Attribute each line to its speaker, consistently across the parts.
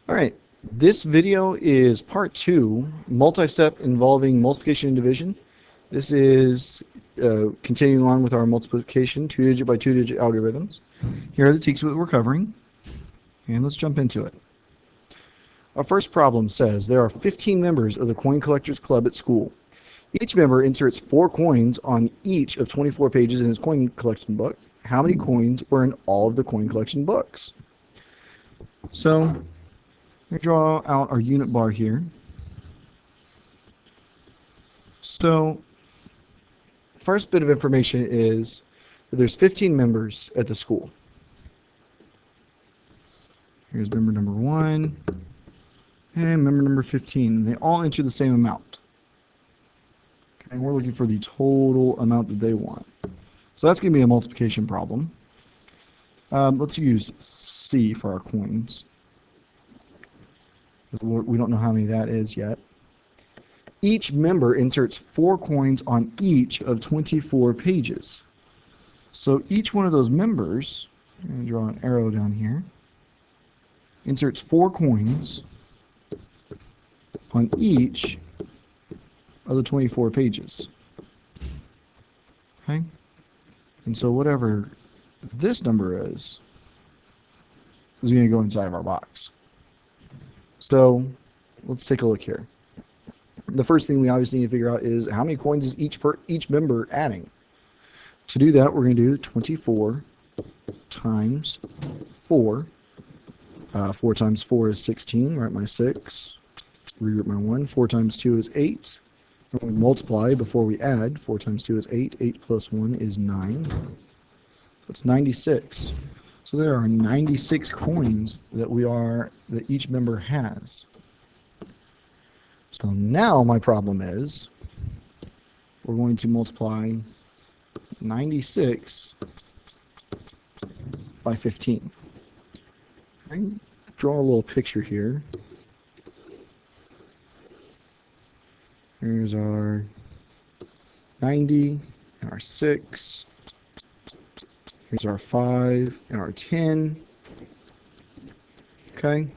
Speaker 1: Alright, this video is part 2, multi-step involving multiplication and division. This is continuing on with our multiplication, 2-digit by 2-digit algorithms. Here are the techniques that we're covering, and let's jump into it. Our first problem says there are 15 members of the Coin Collectors Club at school. Each member inserts 4 coins on each of 24 pages in his coin collection book. How many coins were in all of the coin collection books? So, I'm going to draw out our unit bar here. So, first bit of information is that there's 15 members at the school. Here's member number 1 and member number 15. They all enter the same amount. Okay, and we're looking for the total amount that they want. So that's going to be a multiplication problem. Let's use C for our coins. We don't know how many that is yet. Each member inserts 4 coins on each of 24 pages. So each one of those members, I'm going to draw an arrow down here, inserts 4 coins on each of the 24 pages. Okay? And so whatever this number is going to go inside of our box. So let's take a look here. The first thing we obviously need to figure out is how many coins is each member adding. To do that, we're going to do 24 times 4. 4 times 4 is 16. Write my 6. Regroup my 1. 4 times 2 is 8. And we multiply before we add. 4 times 2 is 8. 8 plus 1 is 9. That's 96. So there are 96 coins that each member has. So now my problem is we're going to multiply 96 by 15. Okay, draw a little picture here. Here's our 90 and our 6. Here's our 5 and our 10. Okay.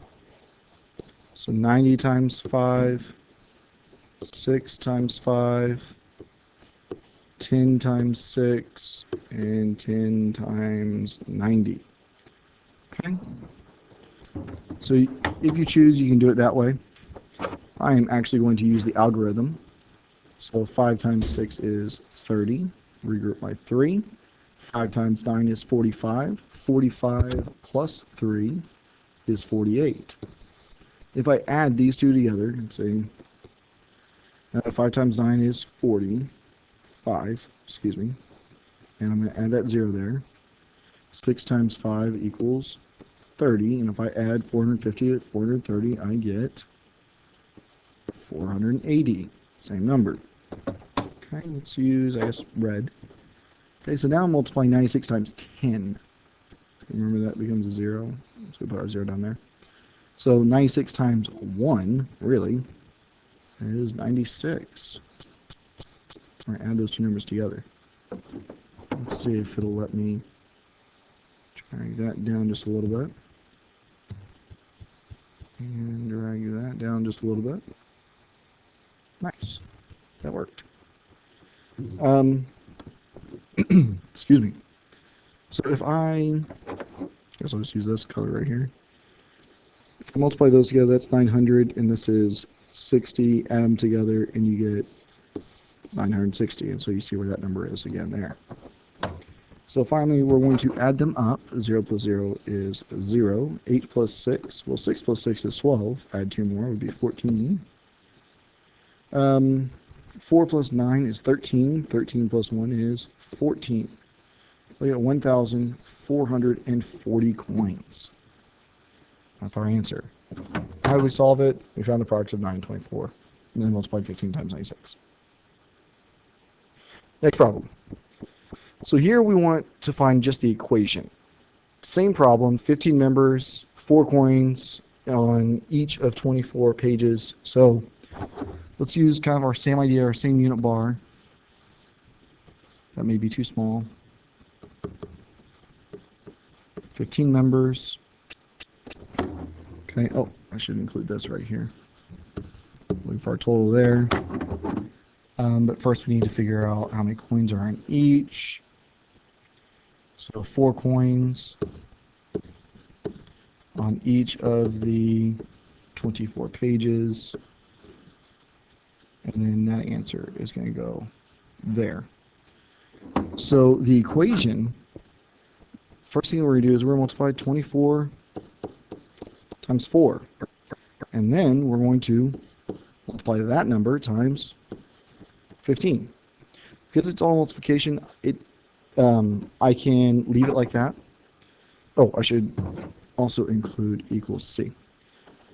Speaker 1: So 90 times 5, 6 times 5, 10 times 6, and 10 times 90. Okay. So if you choose, you can do it that way. I am actually going to use the algorithm. So 5 times 6 is 30. Regroup my 3. 5 times 9 is 45. 45 plus 3 is 48. If I add these two together, and say 5 times 9 is 45, excuse me, and I'm going to add that 0 there. 6 times 5 equals 30, and if I add 450 to 430, I get 480, same number. Okay, let's use, I guess, red. Okay, so now I'm multiplying 96 times 10. Remember that becomes a 0, so we put our 0 down there. So 96 times 1, really, is 96. All right, add those two numbers together. Let's see if it'll let me drag that down just a little bit. And drag that down just a little bit. Nice. That worked. Excuse me. So if I guess I'll just use this color right here. If I multiply those together, that's 900, and this is 60. Add them together, and you get 960. And so you see where that number is again there. So finally, we're going to add them up. 0 plus 0 is 0. 8 plus 6, well, 6 plus 6 is 12. Add 2 more would be 14. 4 plus 9 is 13. 13 plus 1 is 14. We got 1,440 coins. That's our answer. How do we solve it? We found the product of 9 and 24, and then multiplied 15 times 96. Next problem. So here we want to find just the equation. Same problem, 15 members, 4 coins on each of 24 pages. So let's use kind of our same idea, our same unit bar. That may be too small. 15 members. Okay, oh, I should include this right here. Looking for our total there. But first we need to figure out how many coins are in each. So 4 coins on each of the 24 pages. And then that answer is going to go there. So the equation, first thing we're going to do is we're going to multiply 24 times 4. And then we're going to multiply that number times 15. Because it's all multiplication, I can leave it like that. Oh, I should also include equals C.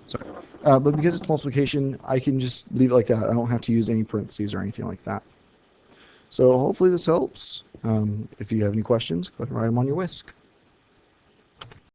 Speaker 1: Sorry. But because it's multiplication, I can just leave it like that. I don't have to use any parentheses or anything like that. So hopefully this helps. If you have any questions, go ahead and write them on your whisk.